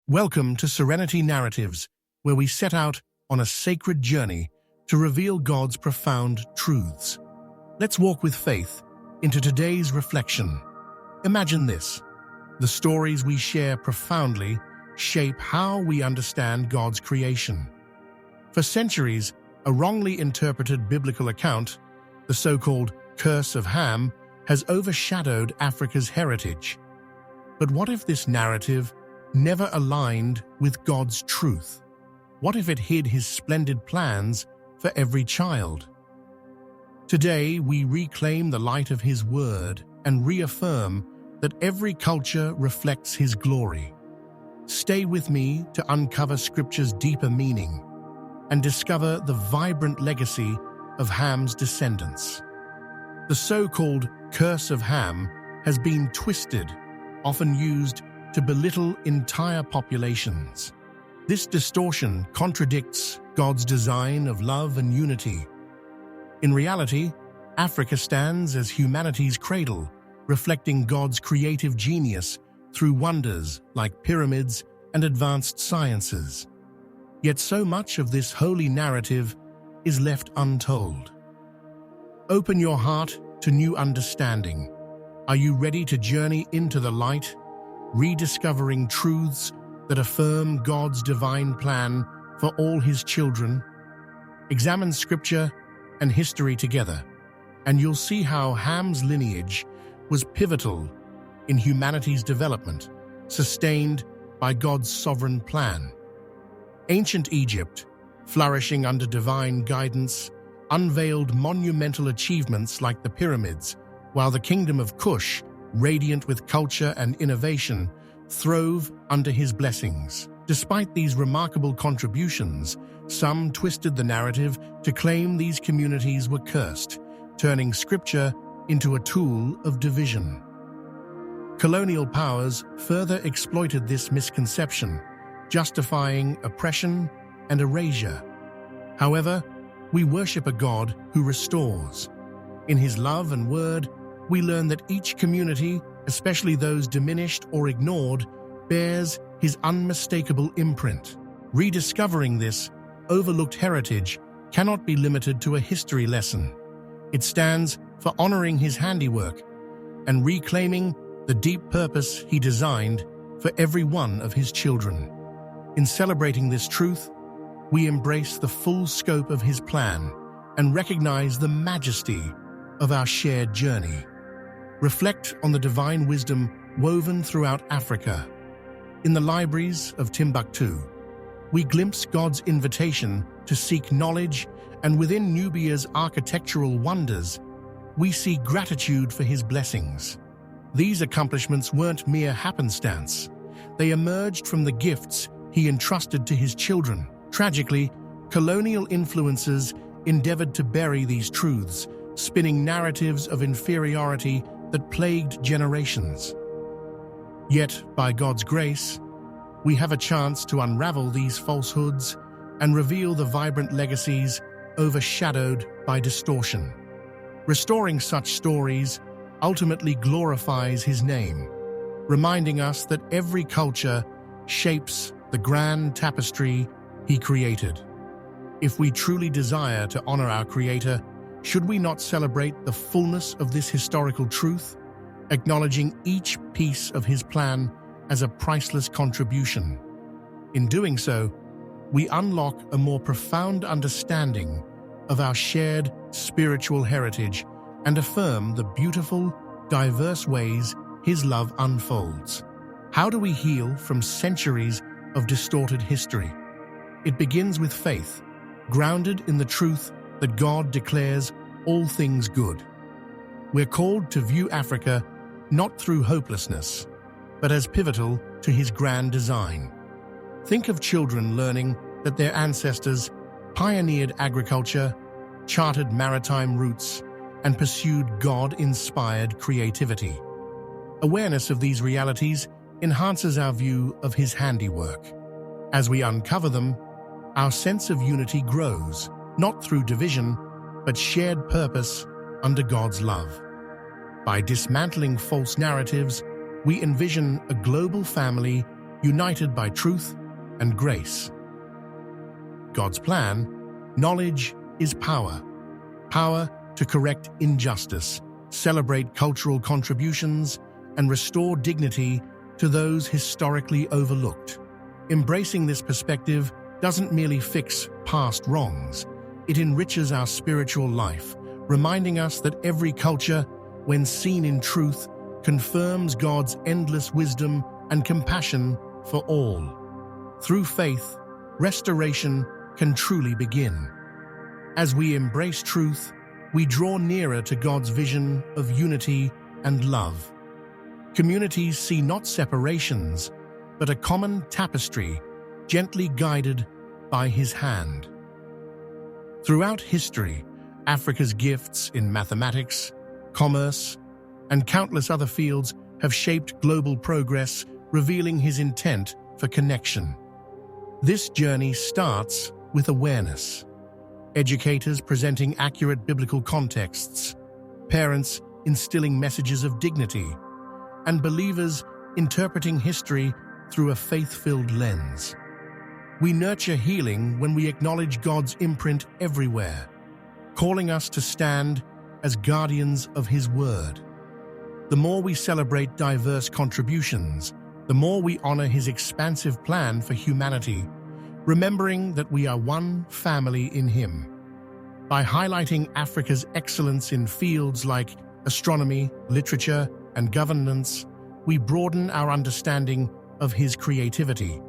Welcome to Serenity Narratives, where we set out on a sacred journey to reveal God's profound truths. Let's walk with faith into today's reflection. Imagine this: the stories we share profoundly shape how we understand God's creation. For centuries, a wrongly interpreted biblical account, the so-called Curse of Ham, has overshadowed Africa's heritage. But what if this narrative never aligned with God's truth? What if it hid His splendid plans for every child? Today, we reclaim the light of His Word and reaffirm that every culture reflects His glory. Stay with me to uncover Scripture's deeper meaning and discover the vibrant legacy of Ham's descendants. The so-called Curse of Ham has been twisted, often used to belittle entire populations. This distortion contradicts God's design of love and unity. In reality, Africa stands as humanity's cradle, reflecting God's creative genius through wonders like pyramids and advanced sciences. Yet so much of this holy narrative is left untold. Open your heart to new understanding. Are you ready to journey into the light, rediscovering truths that affirm God's divine plan for all His children? Examine Scripture and history together, and you'll see how Ham's lineage was pivotal in humanity's development, sustained by God's sovereign plan. Ancient Egypt, flourishing under divine guidance, unveiled monumental achievements like the pyramids, while the kingdom of Kush, radiant with culture and innovation, throve under his blessings. Despite these remarkable contributions, some twisted the narrative to claim these communities were cursed, turning Scripture into a tool of division. Colonial powers further exploited this misconception, justifying oppression and erasure. However, we worship a God who restores. In His love and word, we learn that each community, especially those diminished or ignored, bears His unmistakable imprint. Rediscovering this overlooked heritage cannot be limited to a history lesson. It stands for honoring His handiwork and reclaiming the deep purpose He designed for every one of His children. In celebrating this truth, we embrace the full scope of His plan and recognize the majesty of our shared journey. Reflect on the divine wisdom woven throughout Africa. In the libraries of Timbuktu, we glimpse God's invitation to seek knowledge, and within Nubia's architectural wonders, we see gratitude for His blessings. These accomplishments weren't mere happenstance. They emerged from the gifts He entrusted to His children. Tragically, colonial influences endeavored to bury these truths, spinning narratives of inferiority that plagued generations. Yet, by God's grace, we have a chance to unravel these falsehoods and reveal the vibrant legacies overshadowed by distortion. Restoring such stories ultimately glorifies His name, reminding us that every culture shapes the grand tapestry He created. If we truly desire to honor our Creator, should we not celebrate the fullness of this historical truth, acknowledging each piece of His plan as a priceless contribution? In doing so, we unlock a more profound understanding of our shared spiritual heritage and affirm the beautiful, diverse ways His love unfolds. How do we heal from centuries of distorted history? It begins with faith, grounded in the truth that God declares all things good. We're called to view Africa not through hopelessness, but as pivotal to His grand design. Think of children learning that their ancestors pioneered agriculture, charted maritime routes, and pursued God-inspired creativity. Awareness of these realities enhances our view of His handiwork. As we uncover them, our sense of unity grows, not through division, but shared purpose under God's love. By dismantling false narratives, we envision a global family united by truth and grace. God's plan: knowledge is power. Power to correct injustice, celebrate cultural contributions, and restore dignity to those historically overlooked. Embracing this perspective doesn't merely fix past wrongs, it enriches our spiritual life, reminding us that every culture, when seen in truth, confirms God's endless wisdom and compassion for all. Through faith, restoration can truly begin. As we embrace truth, we draw nearer to God's vision of unity and love. Communities see not separations, but a common tapestry, gently guided by His hand. Throughout history, Africa's gifts in mathematics, commerce, and countless other fields have shaped global progress, revealing His intent for connection. This journey starts with awareness. Educators presenting accurate biblical contexts, parents instilling messages of dignity, and believers interpreting history through a faith-filled lens. We nurture healing when we acknowledge God's imprint everywhere, calling us to stand as guardians of His Word. The more we celebrate diverse contributions, the more we honor His expansive plan for humanity, remembering that we are one family in Him. By highlighting Africa's excellence in fields like astronomy, literature, and governance, we broaden our understanding of His creativity.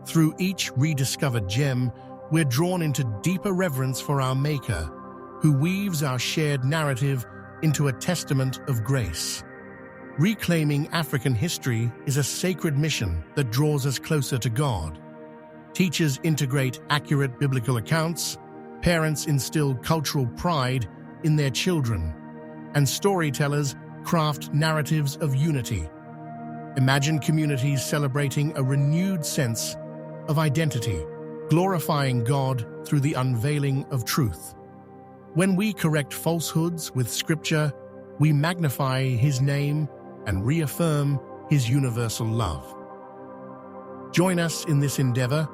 Through each rediscovered gem, we're drawn into deeper reverence for our Maker, who weaves our shared narrative into a testament of grace. Reclaiming African history is a sacred mission that draws us closer to God. Teachers integrate accurate biblical accounts, parents instill cultural pride in their children, and storytellers craft narratives of unity. Imagine communities celebrating a renewed sense of identity, glorifying God through the unveiling of truth. When we correct falsehoods with Scripture, we magnify His name and reaffirm His universal love. Join us in this endeavor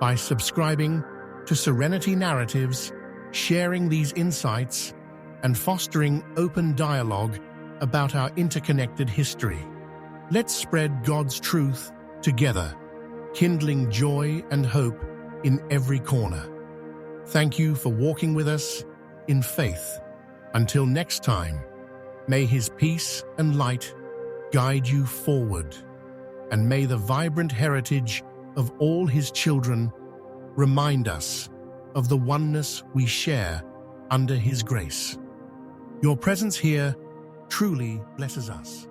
by subscribing to Serenity Narratives, sharing these insights, and fostering open dialogue about our interconnected history. Let's spread God's truth together, kindling joy and hope in every corner. Thank you for walking with us in faith. Until next time, may His peace and light guide you forward, and may the vibrant heritage of all His children remind us of the oneness we share under His grace. Your presence here truly blesses us.